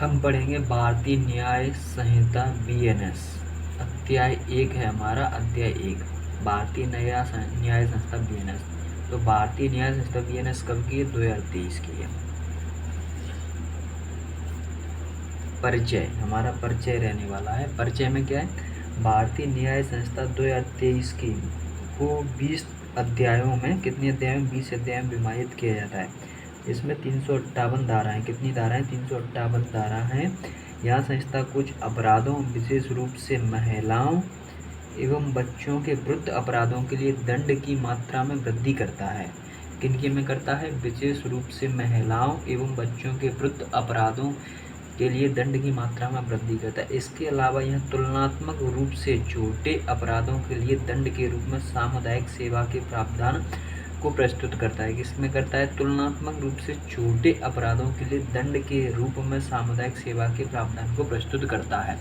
हम पढ़ेंगे भारतीय न्याय संहिता BNS। अध्याय 1 है हमारा, अध्याय 1 भारतीय न्याय संहिता BNS। तो भारतीय न्याय संहिता BNS कब की है? 2023 की है। परिचय, हमारा परिचय रहने वाला है। परिचय में क्या है? भारतीय न्याय संहिता 2023 की को 20 अध्यायों में, कितने अध्यायों में? 20 अध्यायों में विभाजित किया जाता है। इसमें 358 धाराएं, कितनी धाराएं? 358 धारा हैं। यह संहिता कुछ अपराधों, विशेष रूप से महिलाओं एवं बच्चों के विरुद्ध अपराधों के लिए दंड की मात्रा में वृद्धि करता है। किनके में करता है? विशेष रूप से महिलाओं एवं बच्चों के विरुद्ध अपराधों के लिए दंड की मात्रा में वृद्धि करता है। इसके अलावा यह तुलनात्मक रूप से छोटे अपराधों के लिए दंड के रूप में सामुदायिक सेवा के प्रावधान को प्रस्तुत करता है। किसमें करता है? तुलनात्मक रूप से छोटे अपराधों के लिए दंड के रूप में सामुदायिक सेवा के प्रावधान को प्रस्तुत करता है।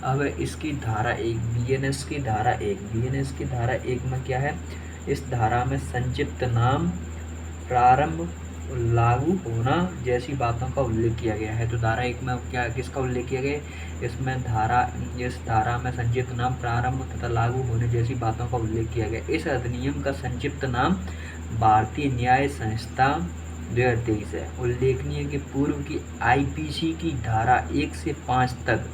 अब इसकी धारा 1, BNS की धारा 1, BNS की धारा 1 में क्या है? इस धारा में संक्षिप्त नाम, प्रारंभ, लागू होना जैसी बातों का उल्लेख किया गया है। तो धारा 1 में क्या, किसका उल्लेख किया गया? इसमें इस धारा में संक्षिप्त नाम, प्रारंभ तथा लागू होने जैसी बातों का उल्लेख किया गया। इस अधिनियम का संक्षिप्त नाम भारतीय न्याय संहिता 2023 है। उल्लेखनीय कि पूर्व की IPC की धारा 1 से 5 तक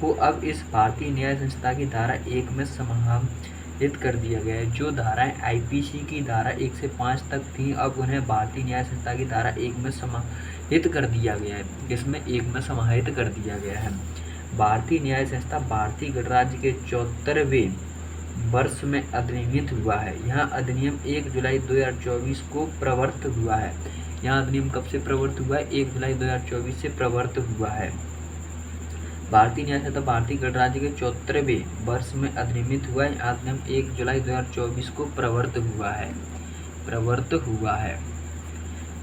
को अब इस भारतीय न्याय संहिता की धारा 1 में समाहित कर दिया गया है। जो धाराएं IPC की धारा 1 से 5 तक थी, अब उन्हें भारतीय न्याय संहिता की धारा 1 में समाहित कर दिया गया है। इसमें 1 में समाहित कर दिया गया है। भारतीय न्याय संहिता भारतीय गणराज्य के 74वें वर्ष में अधिनियमित हुआ है। यह अधिनियम 1 जुलाई 2024 को प्रवर्त हुआ है। यह अधिनियम कब से प्रवर्त हुआ है? 1 जुलाई 2024 से प्रवर्त हुआ है। भारतीय न्याय संहिता भारतीय गणराज्य के 74वें वर्ष में अधिनियमित हुआ है। अधिनियम 1 जुलाई 2024 को प्रवर्त हुआ है।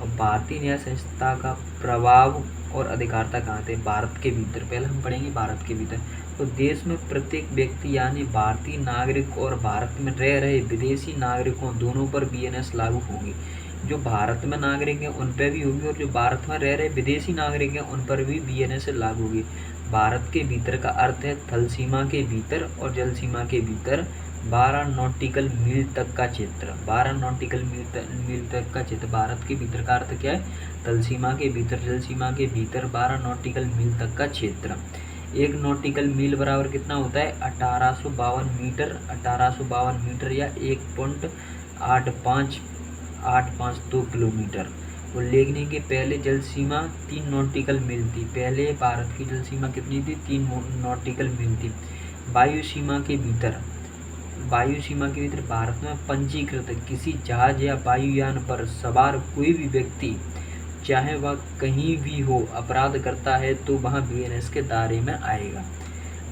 और भारतीय न्याय संहिता का प्रभाव और अधिकारिता कहाँ थे? भारत के भीतर। पहले हम पढ़ेंगे भारत के भीतर। तो देश में प्रत्येक व्यक्ति यानी भारतीय नागरिक और भारत में रह रहे विदेशी नागरिकों दोनों पर BNS लागू होगी। जो भारत में नागरिक हैं उन पर भी होगी, और जो भारत में रह रहे विदेशी नागरिक हैं उन पर भी BNS लागू होगी। भारत के भीतर का अर्थ है थल सीमा के भीतर और जल सीमा के भीतर 12 नॉटिकल मील तक का क्षेत्र। 12 नॉटिकल मील तक का क्षेत्र भारत के भीतर का अर्थ क्या है? थल सीमा के भीतर, जल सीमा के भीतर 12 नॉटिकल मील तक का क्षेत्र। 1 नॉटिकल मील बराबर कितना होता है? 1852 मीटर। 1852 मीटर या 1.852 किलोमीटर। उल्लेखनीय कि पहले जल सीमा 3 नॉटिकल मील थी। पहले भारत की जल सीमा कितनी थी? 3 नॉटिकल मील थी। वायु सीमा के भीतर भारत में पंजीकृत किसी जहाज या वायुयान पर सवार कोई भी व्यक्ति, चाहे वह कहीं भी हो, अपराध करता है तो वह BNS के दायरे में आएगा।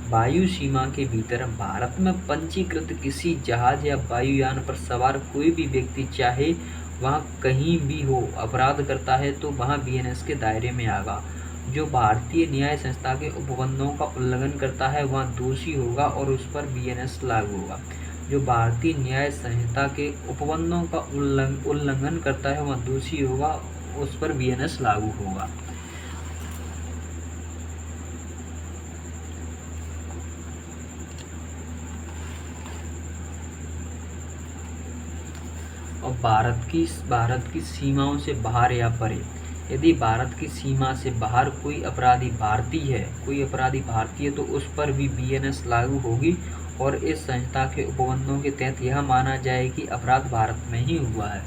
वायु सीमा के भीतर भारत में पंजीकृत किसी जहाज या वायुयान पर सवार कोई भी व्यक्ति, चाहे वह कहीं भी हो, अपराध करता है तो वह BNS के दायरे में आएगा। जो भारतीय न्याय संहिता के उपबंधों का उल्लंघन करता है वह दोषी होगा और उस पर BNS लागू होगा। जो भारतीय न्याय संहिता के उपबंधों का उल्लंघन करता है वह दोषी होगा, उस पर BNS लागू होगा। और भारत की सीमाओं से बाहर या परे, यदि भारत की सीमा से बाहर कोई अपराधी भारतीय है तो उस पर भी BNS लागू होगी। और इस संहिता के उपबंधों के तहत यह माना जाए कि अपराध भारत में ही हुआ है।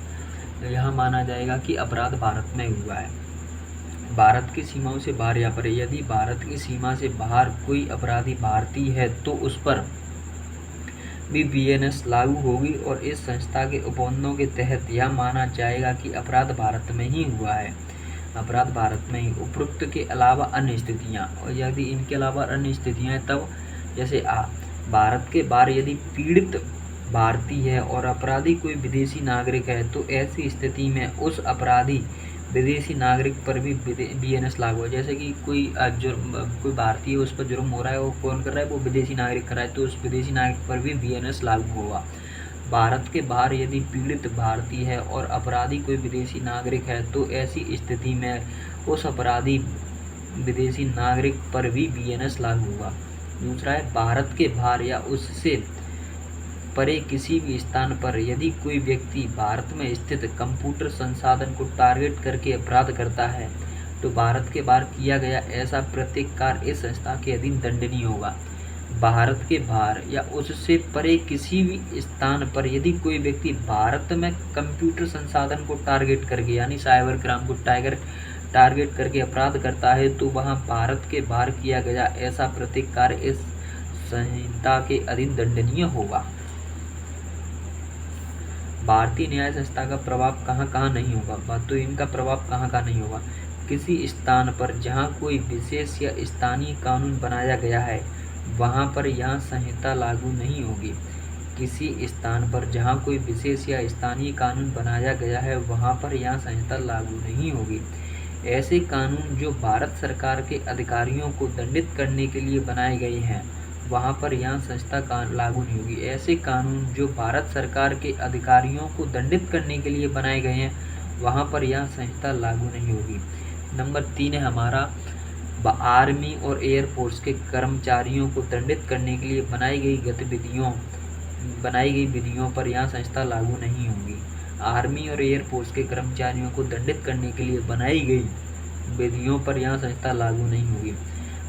भारत की सीमाओं से बाहर या परे, यदि भारत की सीमा से बाहर कोई अपराधी भारतीय है तो उस पर भी BNS लागू होगी। और इस संहिता के उपबंधों के तहत यह माना जाएगा कि अपराध भारत में ही हुआ है। उपरोक्त के अलावा अन्य स्थितियाँ, और यदि इनके अलावा अन्य स्थितियाँ तब, जैसे भारत के बाहर यदि पीड़ित भारतीय है और अपराधी कोई विदेशी नागरिक है तो ऐसी स्थिति में उस अपराधी विदेशी नागरिक पर भी BNS लागू है। जैसे कि कोई भारतीय उस पर जुर्म हो रहा है, वो कौन कर रहा है? वो विदेशी नागरिक कर रहा है, तो उस विदेशी नागरिक पर भी BNS लागू होगा। भारत के बाहर यदि पीड़ित भारतीय है और अपराधी कोई विदेशी नागरिक है तो ऐसी स्थिति में उस अपराधी विदेशी नागरिक पर भी बीएनएस लागू होगा। दूसरा है भारत के बाहर या उससे परे किसी भी स्थान पर यदि कोई व्यक्ति भारत में स्थित कंप्यूटर संसाधन को टारगेट करके अपराध करता है तो भारत के बाहर किया गया ऐसा प्रत्येक कार्य इस संस्था के अधीन दंडनीय होगा। भारत के बाहर या उससे परे किसी भी स्थान पर यदि कोई व्यक्ति भारत में कंप्यूटर संसाधन को टारगेट करके यानी साइबर क्राइम को टारगेट करके अपराध करता है तो वहाँ भारत के बाहर किया गया ऐसा प्रत्येक कार्य इस संहिता के अधीन दंडनीय होगा। भारतीय न्याय संस्था का प्रभाव कहाँ कहाँ नहीं होगा, तो इनका प्रभाव कहाँ कहाँ नहीं होगा। किसी स्थान पर जहाँ कोई विशेष या स्थानीय कानून बनाया गया है वहाँ पर यह संहिता लागू नहीं होगी। किसी स्थान पर जहाँ कोई विशेष या स्थानीय कानून बनाया गया है वहाँ पर यह संहिता लागू नहीं होगी। ऐसे कानून जो भारत सरकार के अधिकारियों को दंडित करने के लिए बनाए गए हैं वहाँ पर यह संस्था लागू नहीं होगी। ऐसे कानून जो भारत सरकार के अधिकारियों को दंडित करने के लिए बनाए गए हैं वहाँ पर यह संहिता लागू नहीं होगी। नंबर 3 है हमारा आर्मी और एयरफोर्स के कर्मचारियों को दंडित करने के लिए बनाई गई विधियों पर यह संस्था लागू नहीं होगी। आर्मी और एयरफोर्स के कर्मचारियों को दंडित करने के लिए बनाई गई विधियों पर यह संस्था लागू नहीं होगी।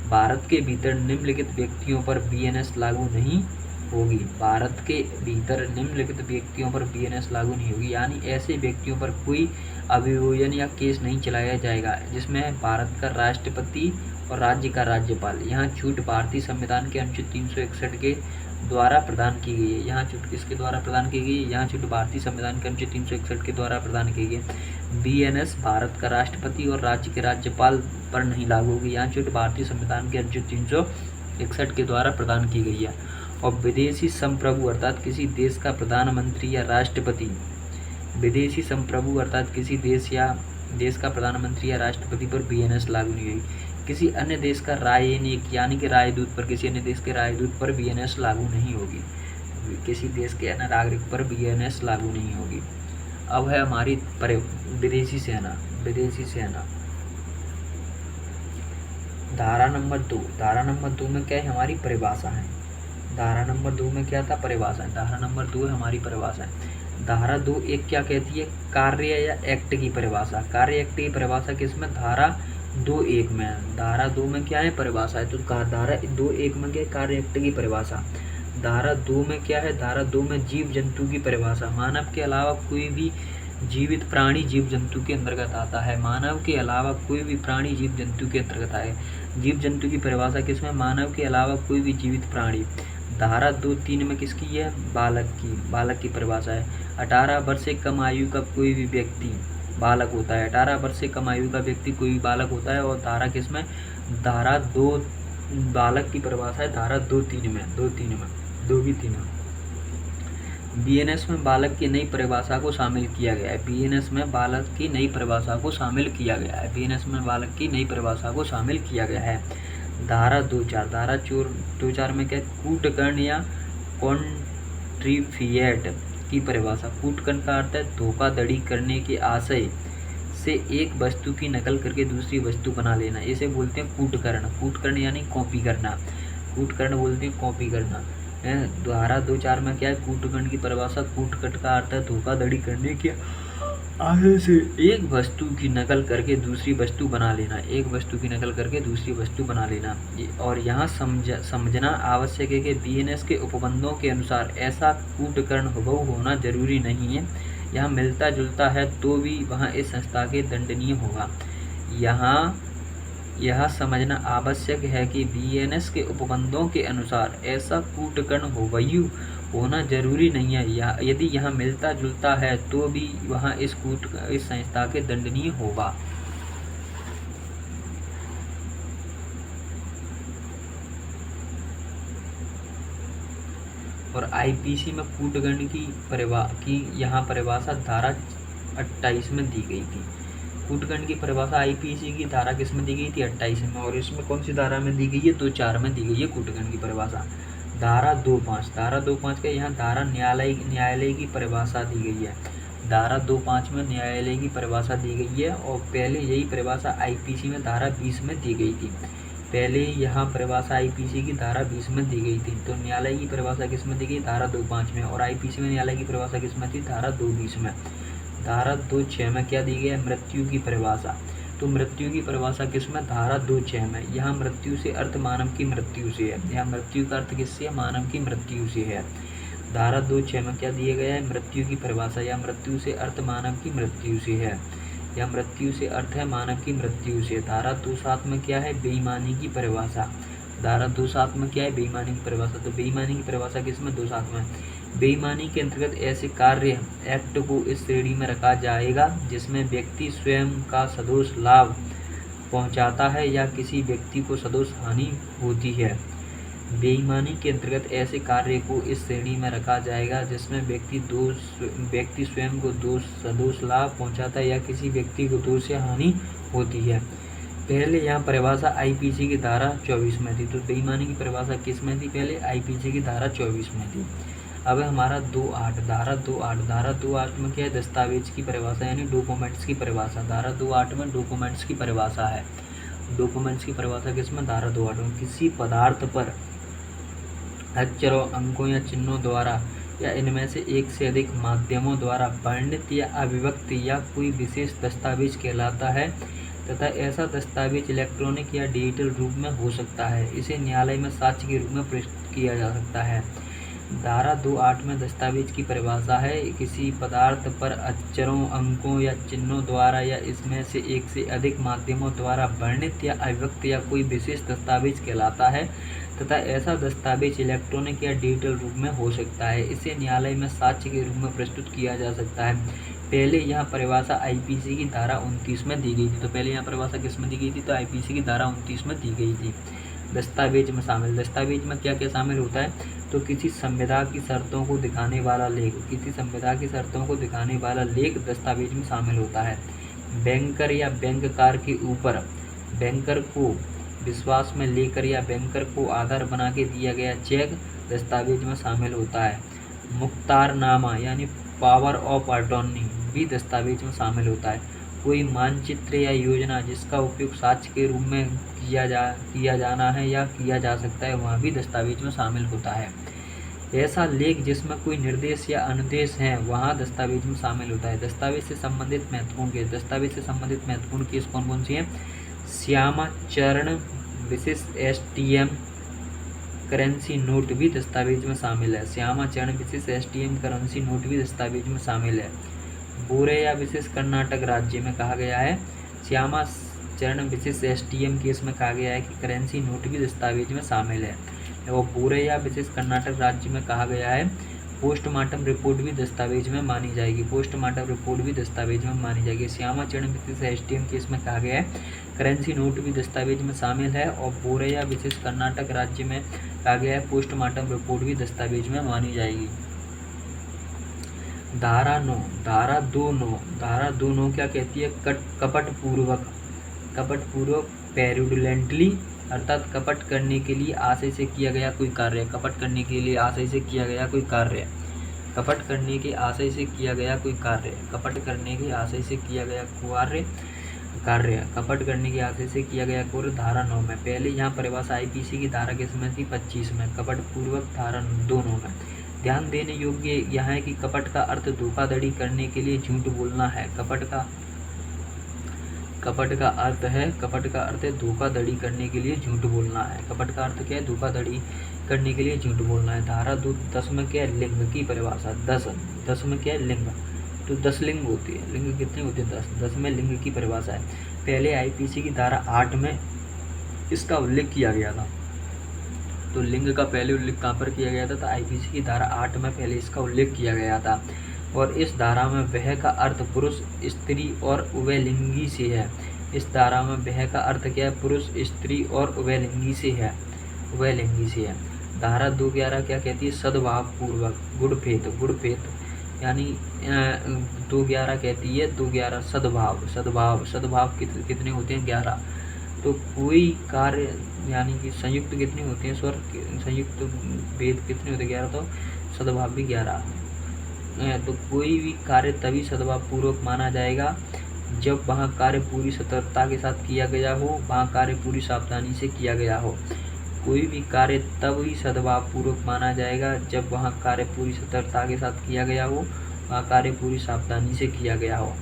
भारत के भीतर निम्नलिखित व्यक्तियों पर बीएनएस लागू नहीं होगी। भारत के भीतर निम्नलिखित व्यक्तियों पर बीएनएस लागू नहीं होगी, यानी ऐसे व्यक्तियों पर कोई अभियोजन या केस नहीं चलाया जाएगा जिसमें भारत का राष्ट्रपति और राज्य का राज्यपाल। यहाँ छूट भारतीय संविधान के अनुच्छेद 361 के द्वारा प्रदान की गई है। यहाँ छूट किसके द्वारा प्रदान की गई है? यहाँ छूट भारतीय संविधान के अनुच्छेद 361 के द्वारा प्रदान की गई है। बीएनएस भारत का राष्ट्रपति और राज्य के राज्यपाल पर नहीं लागू होगी। यहाँ छूट भारतीय संविधान के अनुच्छेद 361 के द्वारा प्रदान की गई है। और विदेशी संप्रभु अर्थात किसी देश का प्रधानमंत्री या राष्ट्रपति, विदेशी संप्रभु अर्थात किसी देश का प्रधानमंत्री या राष्ट्रपति पर बीएनएस लागू नहीं होगी। किसी अन्य देश का राजनयिक यानी कि राजदूत पर, किसी अन्य देश के राजदूत पर बीएनएस लागू नहीं होगी। किसी देश के अन्य नागरिक पर बीएनएस लागू नहीं होगी। अब है हमारी विदेशी सेना। विदेशी सेना धारा नंबर 2। धारा नंबर 2 में क्या है? हमारी परिभाषा है। धारा नंबर 2 में क्या था? परिभाषा है। धारा नंबर 2 है हमारी परिभाषा है। धारा 2 एक क्या कहती है? कार्य या एक्ट की परिभाषा। कार्य एक्ट की परिभाषा किसमें? धारा 2(1) में। धारा 2 में क्या है? परिभाषा है। तो धारा 2(1) में क्या है? कार्य एक्ट की परिभाषा। धारा 2 में क्या है? धारा 2 में जीव जंतु की परिभाषा। मानव के अलावा कोई भी जीवित प्राणी जीव जंतु के अंतर्गत आता है। मानव के अलावा कोई भी प्राणी जीव जंतु के अंतर्गत आए। जीव जंतु की परिभाषा किसमें? मानव के अलावा कोई भी जीवित प्राणी। धारा 2(3) में किसकी है? बालक की परिभाषा है। 18 वर्ष से कम आयु का कोई भी व्यक्ति बालक होता है। 18 वर्ष से कम आयु का व्यक्ति कोई भी बालक होता है। और धारा किसमें? धारा 2 बालक की परिभाषा है धारा 2(3) में। 2(3) में बीएनएस में बालक की नई परिभाषा को शामिल किया गया है। बीएनएस में बालक की नई परिभाषा को शामिल किया गया है। बीएनएस में बालक की नई परिभाषा को शामिल किया गया है। धारा 2(4) धारा 2(4) में क्या? कूटकर्ण या कॉन्ट्रीफिएट की परिभाषा। कूटकर्ण का अर्थ है धोखाधड़ी करने के आशय से एक वस्तु की नकल करके दूसरी वस्तु बना लेना, इसे बोलते हैं कूटकर्ण। कूटकर्ण यानी कॉपी करना। कूटकर्ण बोलते हैं कॉपी करना। धारा 2(4) में क्या है? कूटकर्ण की परिभाषा। कूटकर्ण का अर्थ है धोखाधड़ी करने के आशय से एक वस्तु की नकल करके दूसरी वस्तु बना लेना। एक वस्तु की नकल करके दूसरी वस्तु बना लेना। और यहाँ समझना आवश्यक है कि बीएनएस के उपबंधों के अनुसार ऐसा कूटकर्ण हुबहू होना जरूरी नहीं है। यहाँ मिलता जुलता है तो भी वहाँ इस संस्था के दंडनीय होगा। यहाँ यह समझना आवश्यक है कि बीएनएस के उपबंधों के अनुसार ऐसा कूटकर्ण हुबहू होना जरूरी नहीं है। यदि यहाँ मिलता जुलता है तो भी वहाँ इस संस्था के दंडनीय होगा। और आईपीसी में कूटकर्ण की यहाँ परिभाषा धारा 28 में दी गई थी। कूटकर्ण की परिभाषा आईपीसी की धारा किस में दी गई थी? 28 में। और इसमें कौन सी धारा में दी गई है? 2(4) में दी गई है कूटकर्ण की परिभाषा। धारा 2(5) धारा 2(5 का यहाँ धारा न्यायालय की परिभाषा दी गई है। धारा 2(5) में न्यायालय की परिभाषा दी गई है और पहले यही परिभाषा आईपीसी में धारा 20 में दी गई थी। पहले यहाँ परिभाषा आईपीसी की धारा 20 में दी गई थी। तो न्यायालय की परिभाषा किस में दी गई? धारा 2(5) में। और आईपीसी में न्यायालय की परिभाषा किस में थी? धारा 2(20) में। धारा 2(6) में क्या दी गई है? मृत्यु की परिभाषा। तो मृत्यु की परिभाषा किस में? धारा 2(6) में। यहाँ मृत्यु से अर्थ मानव की मृत्यु से है। यहाँ मृत्यु का अर्थ किससे? मानव की मृत्यु से है। धारा 2(6) में क्या दिया गया है? मृत्यु की परिभाषा। या मृत्यु से अर्थ मानव की मृत्यु से है। या मृत्यु से अर्थ है मानव की मृत्यु से। धारा 2(7) में क्या है? बेईमानी की परिभाषा। धारा 2(7) में क्या है? बेईमानी की परिभाषा। तो बेईमानी की परिभाषा किस में? 2(7) में। बेईमानी के अंतर्गत ऐसे कार्य एक्ट को इस श्रेणी में रखा जाएगा जिसमें व्यक्ति स्वयं का सदोष लाभ पहुंचाता है या किसी व्यक्ति को सदोष हानि होती है। बेईमानी के अंतर्गत ऐसे कार्य को इस श्रेणी में रखा जाएगा जिसमें व्यक्ति स्वयं को सदोष लाभ पहुंचाता है या किसी व्यक्ति को दोष या हानि होती है। पहले यहाँ परिभाषा आईपीसी की धारा 24 में थी। तो बेईमानी की परिभाषा किस में थी? पहले आईपीसी की धारा 24 में थी। अब हमारा 2(8) धारा 2(8) में क्या है? दस्तावेज की परिभाषा यानी डॉक्यूमेंट्स की परिभाषा। धारा 2(8) में डॉक्यूमेंट्स की परिभाषा है। डॉक्यूमेंट्स की परिभाषा किसमें? धारा 2(8) में। किसी पदार्थ पर अक्षरों, अंकों या चिन्हों द्वारा या इनमें से एक से अधिक माध्यमों द्वारा वर्णित या अभिव्यक्त या कोई विशेष दस्तावेज कहलाता है तथा ऐसा दस्तावेज इलेक्ट्रॉनिक या डिजिटल रूप में हो सकता है। इसे न्यायालय में साक्ष्य के रूप में प्रस्तुत किया जा सकता है। धारा 2(8) में दस्तावेज की परिभाषा है किसी पदार्थ पर अक्षरों, अंकों या चिन्हों द्वारा या इसमें से एक से अधिक माध्यमों द्वारा वर्णित या अभिव्यक्त या कोई विशेष दस्तावेज कहलाता है तथा ऐसा दस्तावेज इलेक्ट्रॉनिक या डिजिटल रूप में हो सकता है। इसे न्यायालय में साक्ष्य के रूप में प्रस्तुत किया जा सकता है। पहले यहाँ परिभाषा आईपीसी की धारा 29 में दी गई थी। तो पहले यहाँ परिभाषा किस में दी गई थी? तो आईपीसी की धारा 29 में दी गई थी। दस्तावेज में शामिल। दस्तावेज में क्या क्या शामिल होता है? तो किसी संविदा की शर्तों को दिखाने वाला लेख। किसी संविदा की शर्तों को दिखाने वाला लेख दस्तावेज में शामिल होता है। बैंकर या बैंककार के ऊपर बैंकर को विश्वास में लेकर या बैंकर को आधार बना के दिया गया चेक दस्तावेज में शामिल होता है। मुख्तारनामा यानी पावर ऑफ अटॉर्नी भी दस्तावेज में शामिल होता है। कोई मानचित्र या योजना जिसका उपयोग साक्ष्य के रूप में किया जाना है या किया जा सकता है वह भी दस्तावेज में शामिल होता है। ऐसा लेख जिसमें कोई निर्देश या अनुदेश है वहाँ दस्तावेज में शामिल होता है। दस्तावेज से संबंधित महत्वपूर्ण केस। दस्तावेज से संबंधित महत्वपूर्ण केस कौन कौन सी हैं? श्यामाचरण विशिष्ट एसटीएम करेंसी नोट भी दस्तावेज में शामिल है। श्यामाचरण विशिष्ट एसटीएम करेंसी नोट भी दस्तावेज में शामिल है। बोरेया विशेष कर्नाटक राज्य में कहा गया है। श्यामाचरण विशेष एसटीएम केस में कहा गया है कि करेंसी नोट भी दस्तावेज में शामिल है। और बोरेया विशेष कर्नाटक राज्य में कहा गया है पोस्टमार्टम रिपोर्ट भी दस्तावेज में मानी जाएगी। पोस्टमार्टम रिपोर्ट भी दस्तावेज में मानी जाएगी। श्यामाचरण विशेष एसटीएम केस में कहा गया है करेंसी नोट भी दस्तावेज में शामिल है। और बोरेया विशेष कर्नाटक राज्य में कहा गया है पोस्टमार्टम रिपोर्ट भी दस्तावेज में मानी जाएगी। धारा 9 धारा 2(9) क्या कहती है? कपटपूर्वक पेरुडुलेंटली अर्थात कपट करने के लिए आशय से किया गया कोई कार्य। कपट करने के लिए आशय से किया गया कोई कार्य। कपट करने के आशय से किया गया कोई कार्य। कपट करने के आशय से किया गया कार्य। कपट करने के आशय से किया गया कार्य धारा 9 में। पहले यहाँ परिभाषा आईपीसी की धारा किसमें थी? 25 में। कपटपूर्वक धारा 2(9) में। ध्यान देने योग्य यह है कि कपट का अर्थ धोखाधड़ी करने के लिए झूठ बोलना है। कपट का अर्थ है धोखाधड़ी करने के लिए झूठ बोलना है। कपट का अर्थ क्या है? धोखाधड़ी करने के लिए झूठ बोलना है। धारा 10 में क्या है? लिंग की परिभाषा। 10 में क्या है? लिंग। तो 10 लिंग होती है। लिंग कितने होते हैं? 10 में लिंग की परिभाषा है। पहले आईपीसी की धारा 8 में इसका उल्लेख किया गया था। तो लिंग का पहले उल्लेख कहाँ पर किया गया था? तो आईपीसी की धारा 8 में पहले इसका उल्लेख किया गया था। और इस धारा में वह का अर्थ पुरुष, स्त्री और उभयलिंगी से है। इस धारा में वह का अर्थ क्या है? पुरुष, स्त्री और उभयलिंगी से है। धारा 2(11) क्या कहती है? सद्भाव पूर्वक गुड फेथ यानी 2(11) कहती है 2(11) सद्भाव कितने होते हैं? 11। तो कोई कार्य यानी कि संयुक्त कितने होते हैं? स्वर संयुक्त भेद कितने होते हैं? 11। तो सद्भाव भी 11। तो कोई भी कार्य तभी सद्भावपूर्वक माना जाएगा जब वहाँ कार्य पूरी सतर्कता के साथ किया गया हो, वहाँ कार्य पूरी सावधानी से किया गया हो। कोई भी कार्य तभी सद्भावपूर्वक माना जाएगा जब वहाँ कार्य पूरी सतर्कता के साथ किया गया हो, वहाँ कार्य पूरी सावधानी से किया गया हो।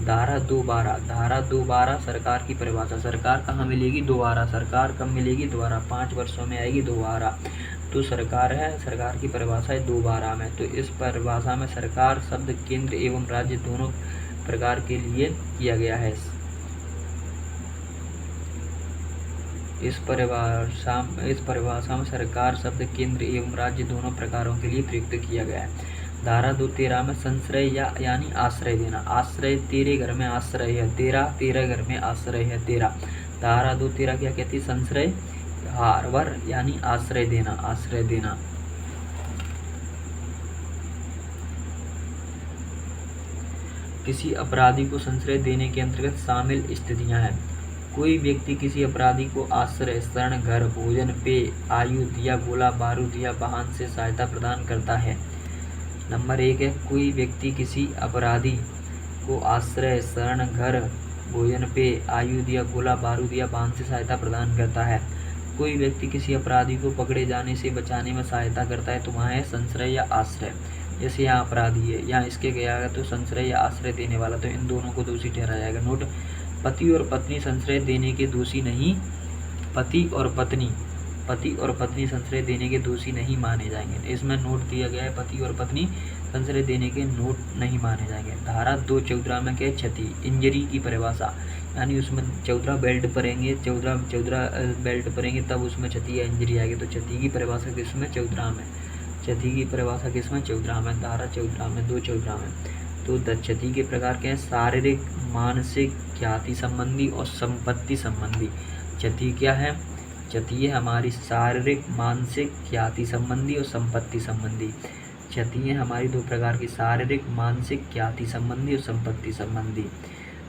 धारा 212 सरकार की परिभाषा। सरकार कहाँ मिलेगी? दोबारा। सरकार कब मिलेगी? दोबारा। 5 वर्षों में आएगी दोबारा। तो सरकार है, सरकार की परिभाषा है 212 में। तो इस परिभाषा में सरकार शब्द केंद्र एवं राज्य दोनों प्रकार के लिए किया गया है। इस परिभाषा में सरकार शब्द केंद्र एवं राज्य दोनों प्रकारों के लिए प्रयुक्त किया गया है। धारा 213 में संश्रय यानी आश्रय देना। आश्रय, तेरे घर में आश्रय है तेरा, तेरे घर में आश्रय है तेरा। धारा 213 क्या कहती है? संश्रय हारवर यानी आश्रय देना, आश्रय देना। किसी अपराधी को संश्रय देने के अंतर्गत शामिल स्थितियां हैं। कोई व्यक्ति किसी अपराधी को आश्रय, शरण, घर, भोजन, पेय, आयुध या गोला बारूद या वाहन से सहायता प्रदान करता है। नंबर 1 है, कोई व्यक्ति किसी अपराधी को आश्रय, शरण, घर, भोजन, पेय, आयुध या गोला बारूद या वाहन से सहायता प्रदान करता है। कोई व्यक्ति किसी अपराधी को पकड़े जाने से बचाने में सहायता करता है तो वहाँ है संश्रय या आश्रय। जैसे यहाँ अपराधी है, यहाँ इसके गया है तो संश्रय या आश्रय देने वाला, तो इन दोनों को दोषी ठहराया जाएगा। नोट, पति और पत्नी संश्रय देने के दोषी नहीं, पति और पत्नी संश्रय देने के दोषी नहीं माने जाएंगे। इसमें नोट दिया गया है, पति और पत्नी संश्रय देने के नोट नहीं माने जाएंगे। धारा 214 में क्या है? क्षति, इंजरी की परिभाषा, यानी उसमें 14 बेल्ट परेंगे, 14 बेल्ट परेंगे तब उसमें क्षति या इंजरी आएगी। तो क्षति की परिभाषा किसमें? 14 में। क्षति की परिभाषा किसमें? 14 में। धारा 14 में, 214 में। तो क्षति के प्रकार क्या है? शारीरिक, मानसिक, ख्याति संबंधी और संपत्ति संबंधी। क्षति क्या है? क्षति है हमारी शारीरिक, मानसिक, ख्याति संबंधी और संपत्ति संबंधी। क्षति है हमारी दो प्रकार की, शारीरिक, मानसिक, ख्याति संबंधी और संपत्ति संबंधी।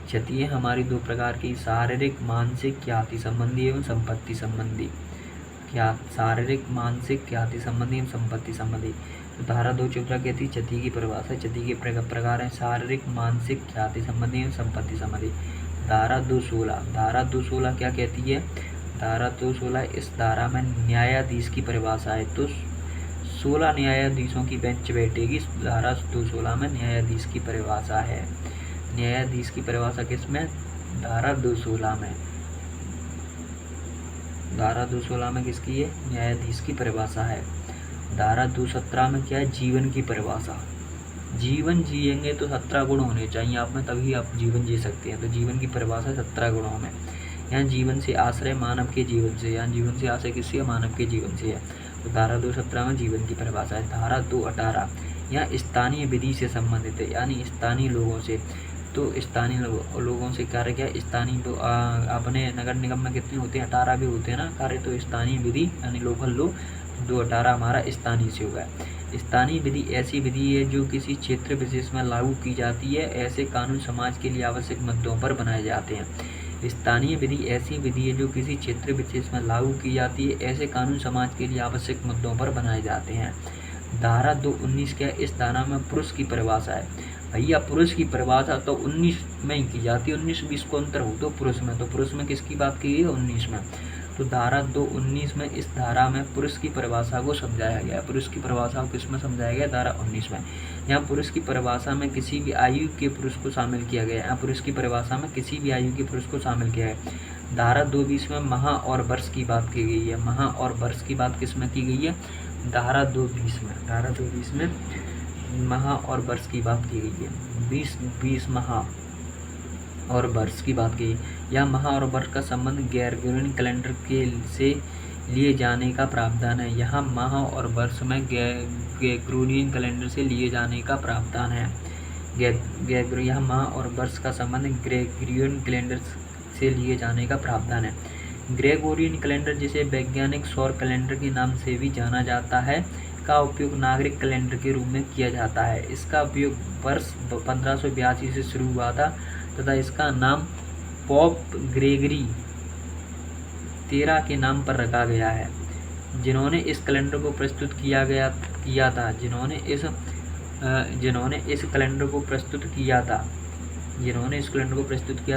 क्षति है हमारी दो प्रकार की, शारीरिक, मानसिक, ख्याति संबंधी एवं संपत्ति संबंधी। शारीरिक, मानसिक, ख्याति संबंधी एवं संपत्ति संबंधी। तो धारा 214 कहती है क्षति की परिभाषा। क्षति के प्रकार है शारीरिक, मानसिक, ख्याति संबंधी एवं संपत्ति संबंधी। धारा 216 क्या कहती है? धारा 216, इस धारा में न्यायाधीश की परिभाषा है। तो 16 न्यायाधीशों की बेंच बैठेगी। धारा 216 में न्यायाधीश की परिभाषा है। न्यायाधीश की परिभाषा किसमें? धारा 216 में। धारा 216 में किसकी है? न्यायाधीश की परिभाषा है। धारा 217 में क्या है? जीवन की परिभाषा। जीवन जिएंगे तो 17 गुण होने चाहिए आप में, तभी आप जीवन जी सकते हैं। तो जीवन की परिभाषा 17 गुणों में। यहाँ जीवन से आश्रय मानव के जीवन से, यहाँ जीवन से आश्रय किससे? मानव के जीवन से है। तो धारा 217 में जीवन की परिभाषा है। धारा 218 यहाँ स्थानीय विधि से संबंधित है, यानी स्थानीय लोगों से। तो स्थानीय लोगों से कार्य क्या है? स्थानीय तो अपने नगर निगम में कितने होते हैं? 18 भी होते हैं ना कार्य। तो स्थानीय विधि यानी लोकल लो 218 हमारा स्थानीय से होगा। स्थानीय विधि ऐसी विधि है जो किसी क्षेत्र विशेष में लागू की जाती है। ऐसे कानून समाज के लिए आवश्यक मुद्दों पर बनाए जाते हैं। स्थानीय विधि ऐसी विधि है जो किसी क्षेत्र विशेष में लागू की जाती है। ऐसे कानून समाज के लिए आवश्यक मुद्दों पर बनाए जाते हैं। धारा 219 क्या है? इस धारा में पुरुष की परिभाषा है। भैया पुरुष की परिभाषा तो 19 में ही की जाती है। 19-20 को अंतर हो तो पुरुष में, तो पुरुष में किसकी बात की है? 19 में। तो धारा 219 में, इस धारा में पुरुष की परिभाषा को समझाया गया। पुरुष की परिभाषा को किस में समझाया गया? धारा 19 में। यहाँ पुरुष की परिभाषा में किसी भी आयु के पुरुष को शामिल किया गया है। यहाँ पुरुष की परिभाषा में किसी भी आयु के पुरुष को शामिल किया है। धारा 220 में माह और वर्ष की बात की गई है। माह और वर्ष की बात किस में की गई है? धारा 220 में। धारा 220 में माह और वर्ष की बात की गई है। 20 माह और वर्ष की बात की। यह माह और वर्ष का संबंध ग्रेगोरियन कैलेंडर के से लिए जाने का प्रावधान है। यहाँ माह और वर्ष में ग्रेगोरियन कैलेंडर से लिए जाने का प्रावधान है। यहाँ माह और वर्ष का संबंध ग्रेगोरियन कैलेंडर से लिए जाने का प्रावधान है। ग्रेगोरियन कैलेंडर, जिसे वैज्ञानिक सौर कैलेंडर के नाम से भी जाना जाता है, का उपयोग नागरिक कैलेंडर के रूप में किया जाता है। इसका उपयोग वर्ष 1582 से शुरू हुआ था तथा इसका नाम पोप ग्रेगरी 13 के नाम पर रखा गया है, जिन्होंने इस कैलेंडर को प्रस्तुत किया था। जिन्होंने इस जिन्होंने इस कैलेंडर को प्रस्तुत किया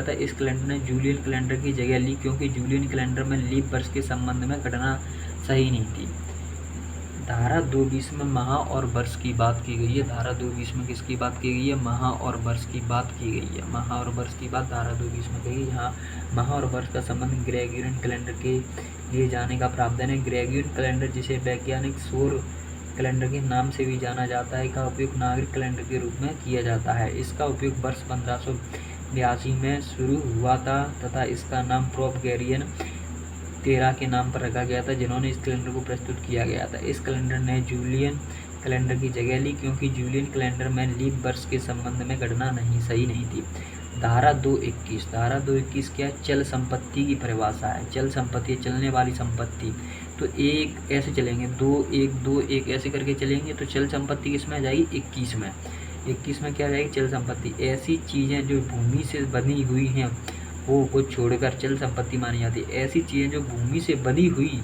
था, इस कैलेंडर ने जूलियन कैलेंडर की जगह ली, क्योंकि जूलियन कैलेंडर में लीप वर्ष के संबंध में गणना सही नहीं थी। धारा 220 में माह और वर्ष की बात की गई है। धारा 220 में किसकी बात की गई है? माह और वर्ष की बात की गई है। माह और वर्ष की बात धारा 220 में कही। यहाँ माह और वर्ष का संबंध ग्रेगोरियन कैलेंडर के लिए जाने का प्रावधान है। ग्रेगोरियन कैलेंडर, जिसे वैज्ञानिक सौर कैलेंडर के नाम से भी जाना जाता है, का उपयोग नागरिक कैलेंडर के रूप में किया जाता है। इसका उपयोग वर्ष 1582 में शुरू हुआ था तथा इसका नाम प्रोपगेरियन 13 के नाम पर रखा गया था, जिन्होंने इस कैलेंडर को प्रस्तुत किया गया था। इस कैलेंडर ने जूलियन कैलेंडर की जगह ली, क्योंकि जूलियन कैलेंडर में लीप वर्ष के संबंध में गणना सही नहीं थी। धारा 221 क्या? चल संपत्ति की परिभाषा है। चल संपत्ति, चलने वाली संपत्ति। तो एक ऐसे चलेंगे, 2 1 ऐसे करके चलेंगे, तो चल संपत्ति किसमें आ जाएगी? 21 में। 21 में क्या आ जाएगी? चल संपत्ति। ऐसी चीज़ें जो भूमि से बनी हुई हैं वो को छोड़कर चल संपत्ति मानी जाती है। ऐसी चीज़ें जो भूमि से बनी हुई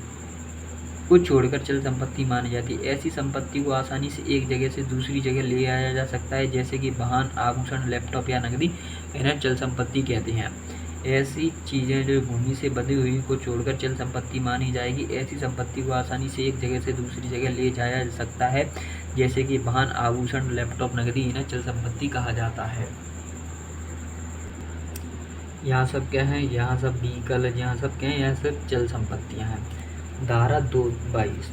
को छोड़कर चल संपत्ति मानी जाती है। ऐसी संपत्ति को आसानी से एक जगह से दूसरी जगह ले आया जा सकता है, जैसे कि वाहन, आभूषण, लैपटॉप या नकदी, इन्हें चल संपत्ति कहते हैं। ऐसी चीज़ें जो भूमि से बनी हुई को छोड़कर चल संपत्ति मानी जाएगी। ऐसी संपत्ति को आसानी से एक जगह से दूसरी जगह ले जाया जा सकता है, जैसे कि वाहन, आभूषण, लैपटॉप, नकदी, इन्हें चल संपत्ति कहा जाता है। यहाँ सब क्या है? यहाँ सब व्हीकल, यहाँ सब क्या है? यहाँ सब चल संपत्तियाँ हैं। धारा 222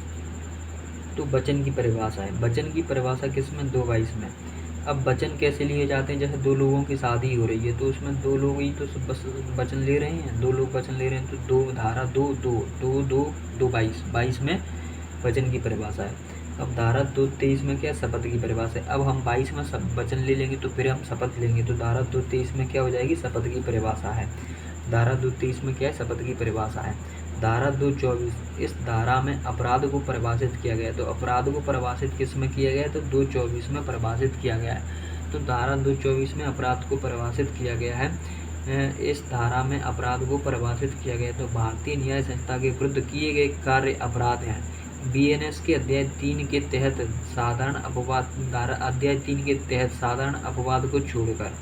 तो वचन की परिभाषा है। वचन की परिभाषा किसमें? 222 में। अब वचन कैसे लिए जाते हैं? जैसे दो लोगों की शादी हो रही है, तो उसमें दो लोग ही तो बस वचन ले रहे हैं, दो लोग वचन ले रहे हैं, तो दो, धारा 222 में वचन की परिभाषा है। अब धारा 223 में क्या? शपथ की परिभाषा है। अब हम 22 में सब वचन ले लेंगे तो फिर हम शपथ लेंगे, तो धारा 223 में क्या हो जाएगी? शपथ की परिभाषा है। धारा 223 में क्या है? शपथ की परिभाषा है। धारा 224, इस धारा में अपराध को परिभाषित किया गया है। तो अपराध को परिभाषित किस में किया गया है? तो 224 में परिभाषित किया गया है। तो धारा 224 में अपराध को परिभाषित किया गया है। इस धारा में अपराध को परिभाषित किया गया है। तो भारतीय न्याय संस्था के विरुद्ध किए गए कार्य अपराध हैं। बीएनएस के अध्याय 3 के तहत साधारण अपवाद, धारा अध्याय 3 के तहत साधारण अपवाद को छोड़कर,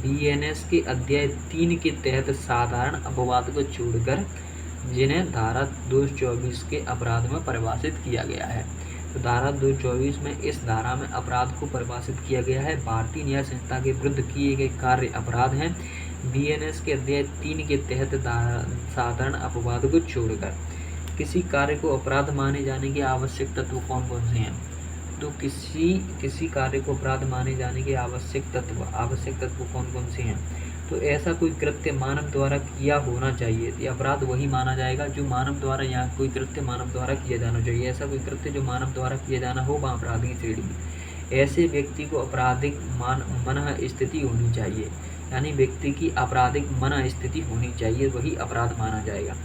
बीएनएस के अध्याय 3 के तहत साधारण अपवाद को छोड़कर जिन्हें धारा 224 के अपराध में परिभाषित किया गया है। तो धारा 224 में इस धारा में अपराध को परिभाषित किया गया है। भारतीय न्याय संस्था के विरुद्ध किए गए कार्य अपराध हैं। बीएनएस के अध्याय 3 के तहत साधारण अपवाद को छोड़कर। किसी कार्य को अपराध माने जाने के आवश्यक तत्व कौन कौन से हैं? तो किसी कार्य को अपराध माने जाने के आवश्यक तत्व कौन कौन से हैं? तो ऐसा कोई कृत्य मानव द्वारा किया होना चाहिए। ये अपराध वही माना जाएगा जो मानव द्वारा, यहाँ कोई कृत्य मानव द्वारा किया जाना चाहिए। ऐसा कोई कृत्य जो मानव द्वारा किया जाना हो वह अपराध की श्रेणी में। ऐसे व्यक्ति को आपराधिक मनः स्थिति होनी चाहिए, यानी व्यक्ति की आपराधिक मनः स्थिति होनी चाहिए, वही अपराध माना जाएगा।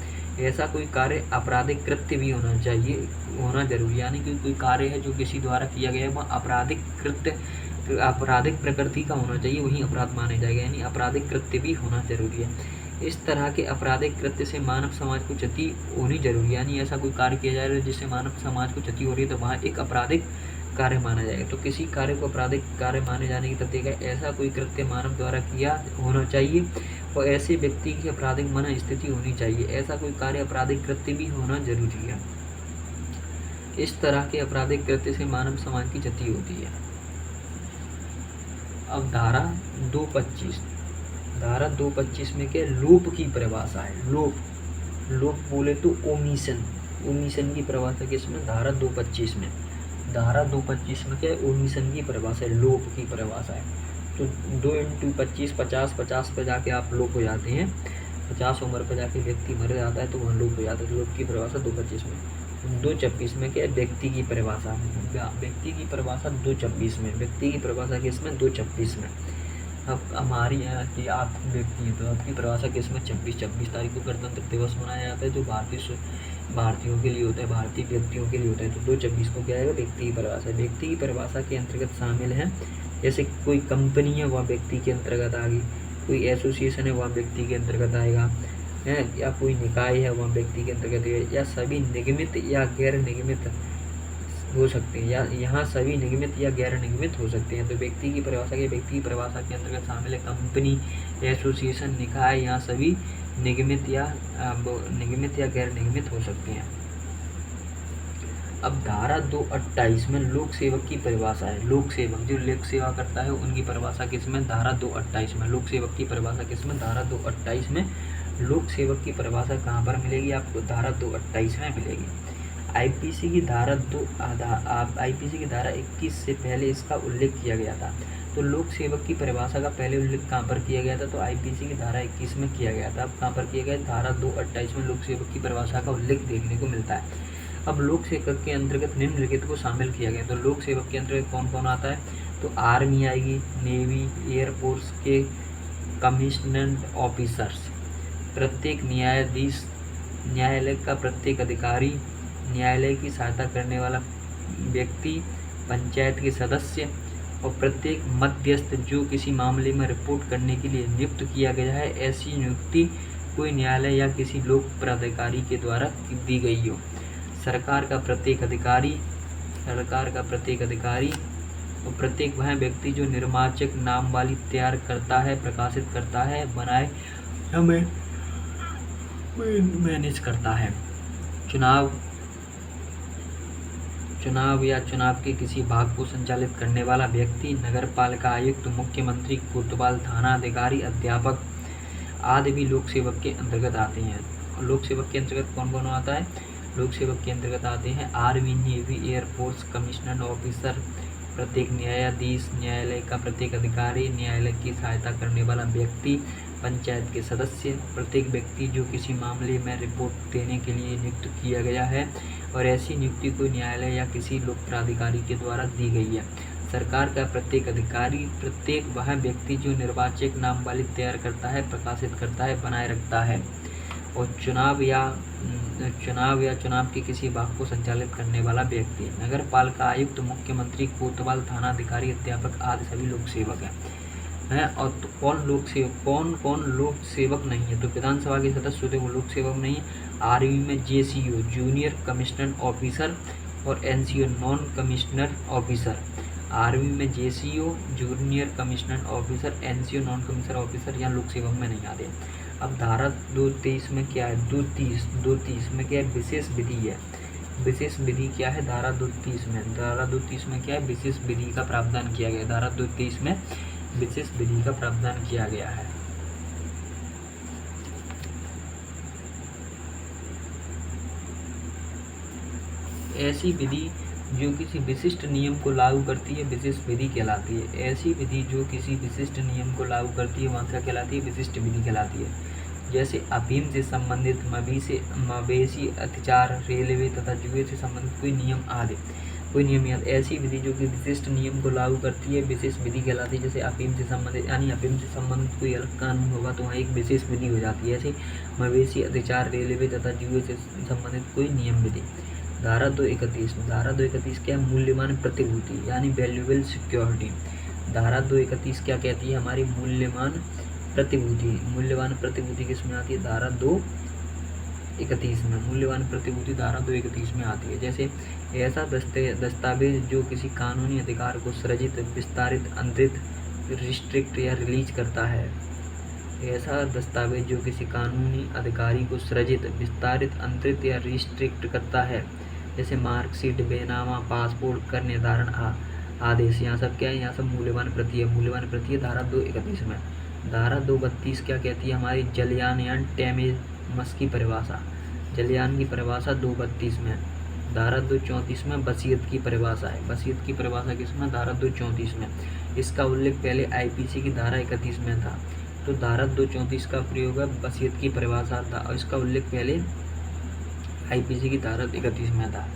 ऐसा कोई कार्य आपराधिक कृत्य भी होना चाहिए, होना जरूरी, यानी कि कोई कार्य है जो किसी द्वारा किया गया है वह आपराधिक कृत्य, आपराधिक प्रकृति का होना चाहिए, वही अपराध माने जाएगा, यानी आपराधिक कृत्य भी होना जरूरी है। इस तरह के आपराधिक कृत्य से मानव समाज को क्षति होनी जरूरी है, यानी ऐसा कोई कार्य किया जा रहा है जिससे मानव समाज को क्षति हो रही है तो वहाँ एक आपराधिक कार्य माना जाएगा। तो किसी कार्य को आपराधिक कार्य माने जाने की तथ्य है ऐसा कोई कृत्य मानव द्वारा किया होना चाहिए और ऐसे व्यक्ति की आपराधिक मन स्थिति होनी चाहिए। ऐसा कोई कार्य आपराधिक कृत्य भी होना जरूरी है। इस तरह के आपराधिक कृत्य से मानव समाज की क्षति होती है। अब धारा 225 में क्या लोप की परिभाषा है। लोप बोले तो ओमिशन की परिभाषा किसमें? धारा 225 में। धारा 225 में क्या है? ओमिशन की परिभाषा है, लोप की परिभाषा है। तो 2 × 25 50 पे जाके आप लोप हो जाते हैं, 50 उम्र पे जाके व्यक्ति मर जाता है तो वहाँ लोप हो जाता है। लोप की परिभाषा 225 में। 226 में क्या है? व्यक्ति की परिभाषा। व्यक्ति की परिभाषा 226 में। व्यक्ति की परिभाषा किसमें? 226 में। अब हमारी यहाँ की आप व्यक्ति है तो आपकी परिभाषा किसमें? 26 तारीख को गणतंत्र दिवस मनाया जाता है जो भारतीयों के लिए होता है, भारतीय व्यक्तियों के लिए होता है। तो 226 को क्या है? व्यक्ति की परिभाषा। व्यक्ति की परिभाषा के अंतर्गत शामिल है जैसे कोई कंपनी है वह व्यक्ति के अंतर्गत आ गई, कोई एसोसिएशन है वह व्यक्ति के अंतर्गत आएगा, है, या कोई निकाय है वह व्यक्ति के अंतर्गत, या सभी निगमित या गैर निगमित हो सकते हैं, या यहाँ सभी निगमित या गैर निगमित हो सकते हैं। तो व्यक्ति की परिभाषा के अंतर्गत शामिल है कंपनी, एसोसिएशन, निकाय, यहाँ सभी निगमित या गैर निगमित हो सकते हैं। अब धारा 228 में लोक सेवक की परिभाषा है। लोक सेवक जो लोक सेवा करता है उनकी परिभाषा किसमें? धारा 228 में। लोक सेवक की परिभाषा किसमें? धारा 228 में। लोक सेवक की परिभाषा कहाँ पर मिलेगी आपको? धारा 228 में मिलेगी। आईपीसी की धारा 21 से पहले इसका उल्लेख किया गया था। तो लोक सेवक की परिभाषा का पहले उल्लेख कहाँ पर किया गया था? तो आईपीसी की धारा 21 में किया गया था। अब कहाँ पर किया गया? धारा 228 में लोक सेवक की परिभाषा का उल्लेख देखने को मिलता है। अब लोक सेवक के अंतर्गत निम्नलिखित को शामिल किया गया। तो लोक सेवक के अंतर्गत कौन कौन आता है? तो आर्मी आएगी, नेवी, एयरफोर्स के कमिश्नड ऑफिसर्स, प्रत्येक न्यायाधीश, न्यायालय का प्रत्येक अधिकारी, न्यायालय की सहायता करने वाला व्यक्ति, पंचायत के सदस्य और प्रत्येक मध्यस्थ जो किसी मामले में रिपोर्ट करने के लिए नियुक्त किया गया है। ऐसी नियुक्ति कोई न्यायालय या किसी लोक प्राधिकारी के द्वारा दी गई हो। सरकार का प्रत्येक अधिकारी और प्रत्येक वह व्यक्ति जो निर्वाचक नामावली तैयार करता है, प्रकाशित करता है, बनाए हमें मैनेज करता है। चुनाव या चुनाव के किसी भाग को संचालित करने वाला व्यक्ति, नगर पालिका आयुक्त, मुख्यमंत्री, कोतवाल, थाना अधिकारी, अध्यापक आदि भी लोक सेवक के अंतर्गत आते हैं। लोक सेवक के अंतर्गत कौन कौन आता है? लोक सेवक के अंतर्गत आते हैं army, navy, air force, commissioner officer, प्रत्येक न्यायाधीश, न्यायालय का प्रत्येक अधिकारी, न्यायालय की सहायता करने वाला व्यक्ति, पंचायत के सदस्य, प्रत्येक व्यक्ति जो किसी मामले में रिपोर्ट देने के लिए नियुक्त किया गया है और ऐसी नियुक्ति कोई न्यायालय या किसी लोक प्राधिकारी के द्वारा दी गई है। सरकार का प्रत्येक अधिकारी, प्रत्येक वह व्यक्ति जो निर्वाचक नामावली तैयार करता है, प्रकाशित करता है, बनाए रखता है। और चुनाव या चुनाव के किसी भाग को संचालित करने वाला व्यक्ति, नगर पालिका आयुक्त, मुख्यमंत्री, कोतवाल, थाना अधिकारी, अध्यापक आदि सभी लोक सेवक हैं। और तो कौन लोक सेवक नहीं है? तो विधानसभा के सदस्य होते वो लोक सेवक नहीं है। आर्मी में जेसीओ, जूनियर कमिश्नर ऑफिसर, और NCO, non commissioner officer. Army में JCO, junior commissioner officer, NCO, non commissioner officer यहाँ लोक सेवक में नहीं आते। अब धारा 223 में क्या है? 230 में क्या है? विशेष विधि है। विशेष विधि क्या है? धारा 230 में क्या है? विशेष विधि का प्रावधान किया गया। धारा 223 में विशेष विधि का प्रावधान किया गया है। ऐसी विधि जो किसी विशिष्ट नियम को लागू करती है विशेष विधि कहलाती है। ऐसी विधि जो किसी विशिष्ट नियम को लागू करती है वहाँ क्या कहलाती है? विशिष्ट विधि कहलाती है। जैसे अफीम से संबंधित, मवेशी अत्याचार, रेलवे तथा जुए से संबंधित कोई नियम आदि, ऐसी विधि जो कि विशिष्ट नियम को लागू करती है विशेष विधि कहलाती है। जैसे अफीम से संबंधित, यानी अफीम से संबंधित कोई अलग कानून होगा तो वहाँ एक विशेष विधि हो जाती है। ऐसे मवेशी अत्याचार, रेलवे तथा जुए से संबंधित कोई नियम विधि। धारा 231 क्या है? मूल्यवान प्रतिभूति यानी वैल्यूएबल सिक्योरिटी। धारा 231 क्या कहती है? हमारी मूल्यवान प्रतिभूति किस में आती है? धारा 231 में। मूल्यवान प्रतिभूति धारा 231 में आती है। जैसे ऐसा दस्तावेज जो किसी कानूनी अधिकार को सृजित, विस्तारित, अंतरित, रिस्ट्रिक्ट या रिलीज करता है। ऐसा दस्तावेज जो किसी कानूनी अधिकारी को सृजित, विस्तारित, अंतरित या रिस्ट्रिक्ट करता है। जैसे मार्कशीट, बेनामा, पासपोर्ट, कर निर्धारण आदेश, यहाँ सब क्या है? यहाँ सब मूल्यवान प्रति है। मूल्यवान प्रति है धारा 231 में। धारा 232 क्या कहती है? हमारी जलयान यानी डैमेज की परिभाषा। जलयान की परिभाषा 232 में। धारा 234 में वसीयत की परिभाषा है। वसीयत की परिभाषा किसमें? धारा 234 में। इसका उल्लेख पहले आईपीसी की धारा 31 में था। तो धारा 234 का प्रयोग है वसीयत की परिभाषा था और इसका उल्लेख पहले आईपीसी की धारा 31 में था।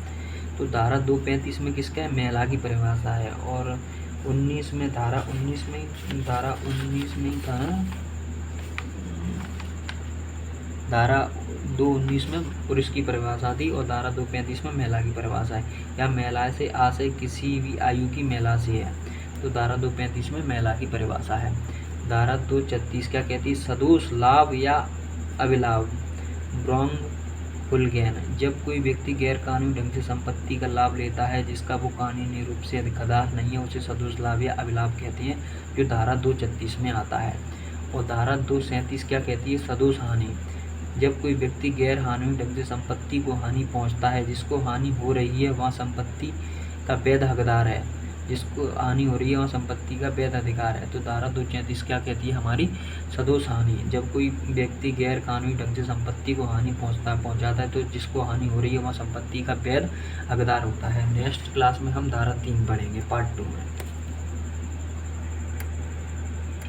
तो धारा 235 में किसका है? महिला की परिभाषा है। और 19 में धारा 19 में ही था ना, धारा 219 में पुरुष की परिभाषा थी और धारा 235 में महिला की परिभाषा है। या महिला से आशय किसी भी आयु की महिला से है। तो धारा 235 में महिला की परिभाषा है। धारा 236 क्या कहती है? सदोष, लाभ या अभिलाभ, फुल गेन। जब कोई व्यक्ति गैर कानूनी ढंग से संपत्ति का लाभ लेता है जिसका वो कानूनी रूप से हकदार नहीं है, उसे सदोष लाभ या अभिलाभ कहते हैं, जो धारा 236 में आता है। और धारा 237 क्या कहती है? सदोष हानि। जब कोई व्यक्ति गैर कानूनी ढंग से संपत्ति को हानि पहुंचता है, जिसको हानि हो रही है वहाँ संपत्ति का वैध हकदार है, जिसको हानि हो रही है वहाँ संपत्ति का वैध अधिकार है। तो धारा 234 क्या कहती है हमारी? सदोष हानि। जब कोई व्यक्ति गैर कानूनी ढंग से संपत्ति को हानि पहुंचाता है तो जिसको हानि हो रही है वहाँ संपत्ति का वैध हकदार होता है। नेक्स्ट क्लास में हम धारा 3 पढ़ेंगे, पार्ट 2 में।